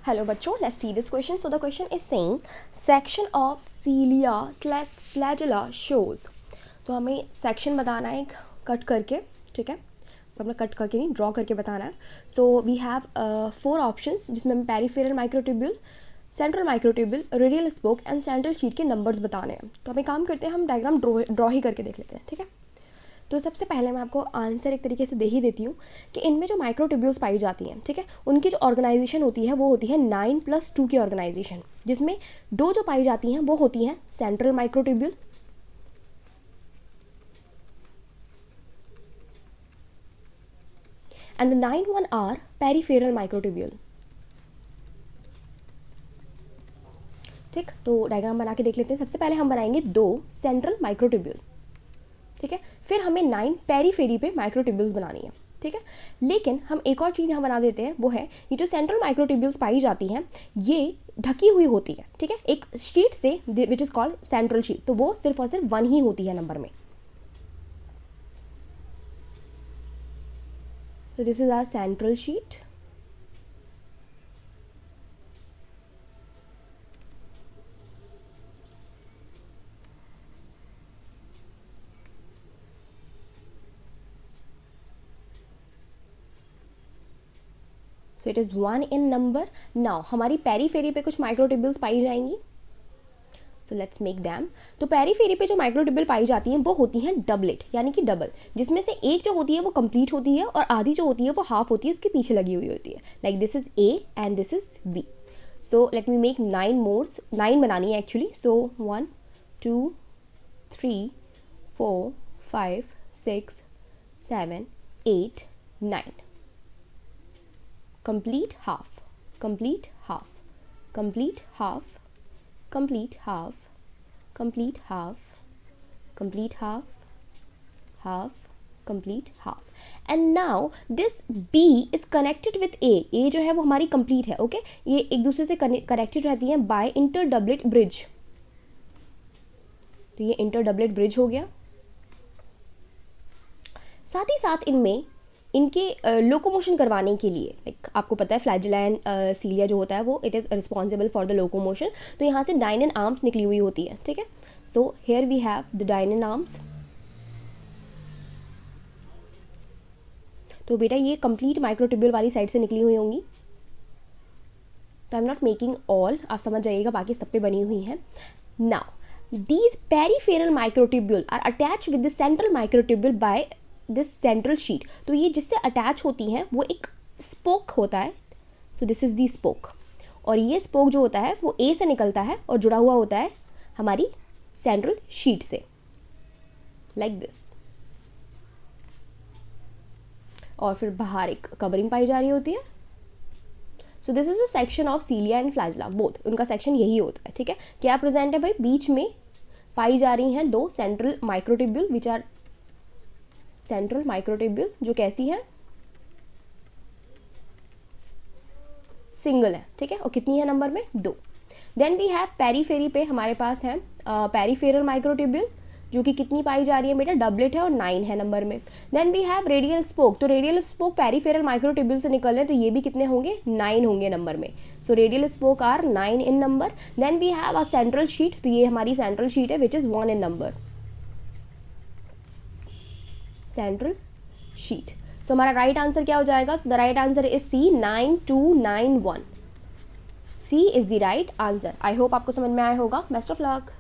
Hello बच्चों, let's see this question. So the question is saying section of cilia slash flagella shows. तो हमें section बताना है एक कट करके, ठीक है, तो हमें कट करके नहीं ड्रॉ करके बताना है. सो वी हैव 4 ऑप्शंस जिसमें हमें peripheral microtubule, central microtubule, radial spoke and central sheet के नंबर्स बताने हैं. तो हमें काम करते हैं, हम डायग्राम ड्रॉ ही करके देख लेते हैं, ठीक है. तो सबसे पहले मैं आपको आंसर एक तरीके से दे ही देती हूँ कि इनमें जो माइक्रोट्यूब्यूल्स पाई जाती हैं, ठीक है, उनकी जो ऑर्गेनाइजेशन होती है वो होती है 9+2 की ऑर्गेनाइजेशन, जिसमें 2 जो पाई जाती हैं वो होती हैं central microtubule and the 9 are peripheral microtubule. ठीक, तो डायग्राम बना के देख लेते हैं. सबसे पहले हम बनाएंगे 2 सेंट्रल माइक्रोट्यूब्यूल, ठीक है, फिर हमें 9 पेरीफेरी पे माइक्रोट्यूब्यूल्स बनानी है, ठीक है. लेकिन हम एक और चीज़ यहाँ बना देते हैं, वो है ये जो सेंट्रल माइक्रोट्यूब्यूल्स पाई जाती हैं ये ढकी हुई होती है, ठीक है, एक शीट से which is called central sheet. तो वो सिर्फ और सिर्फ 1 ही होती है नंबर में. तो this is our central sheet. So it is 1 in number. Now हमारी पेरीफेरी पे कुछ माइक्रोट्यूब्यूल्स पाई जाएंगी. So let's make them. तो पेरीफेरी पे जो माइक्रोट्यूब्यूल पाई जाती हैं वो होती हैं डबलेट, यानी कि डबल, जिसमें से एक जो होती है वो कंप्लीट होती है और आधी जो होती है वो हाफ होती है, उसके पीछे लगी हुई होती है. Like this is A and this is B. So let me make 9 mores. 9 बनानी है actually. So 1 2 3 4 5 6 7 8 9. complete half, complete half, complete half, complete half, complete half, complete half, half, complete half. And now this B is connected with A. A जो है वो हमारी complete है, okay. ये एक दूसरे से कनेक्टेड रहती हैं by interdoublet bridge. तो ये interdoublet bridge हो गया. साथ ही साथ इनमें इनके लोकोमोशन करवाने के लिए, लाइक आपको पता है फ्लैजिला एंड सीलिया जो होता है वो it is responsible for the locomotion. तो यहाँ से डाइनन आर्म्स निकली हुई होती है, ठीक है. So here we have the dynein arms. तो बेटा ये कंप्लीट माइक्रोट्यूब्यूल वाली साइड से निकली हुई होंगी. तो I am not making all, आप समझ जाइएगा, बाकी सब पे बनी हुई हैं. Now these peripheral microtubule are attach with the central microtubule by this central sheet. तो ये जिससे अटैच होती हैं वो एक स्पोक होता है. So this is the spoke. और ये स्पोक जो होता है वो ए से निकलता है और जुड़ा हुआ होता है हमारी सेंट्रल शीट से, लाइक दिस. और फिर बाहर एक कवरिंग पाई जा रही होती है. So this is the section of cilia and flagella, both. उनका सेक्शन यही होता है, ठीक है. क्या प्रेजेंट है भाई? बीच में पाई जा रही हैं 2 central microtubule which are central microtubule, जो कैसी है? सिंगल है, ठीक है. और कितनी है नंबर में? 2. देन वी हैव पेरीफेरी पे हमारे पास है पेरीफेरल माइक्रोट्यूब्यूल, जो कि कितनी पाई जा रही है बेटा? डबलेट है और 9 है नंबर में. Then we have radial spoke. तो रेडियल स्पोक पेरीफेरल माइक्रोट्यूब्यूल से निकल रहे हैं, तो ये भी कितने होंगे? 9 होंगे नंबर में. So radial spoke are 9 in number. Then we have a central sheet. तो ये हमारी सेंट्रल शीट है which is 1 in number. Central sheet. So हमारा राइट आंसर क्या हो जाएगा? So the right answer is C, 9291. C is the right answer. I hope आपको समझ में आया होगा. Best of luck.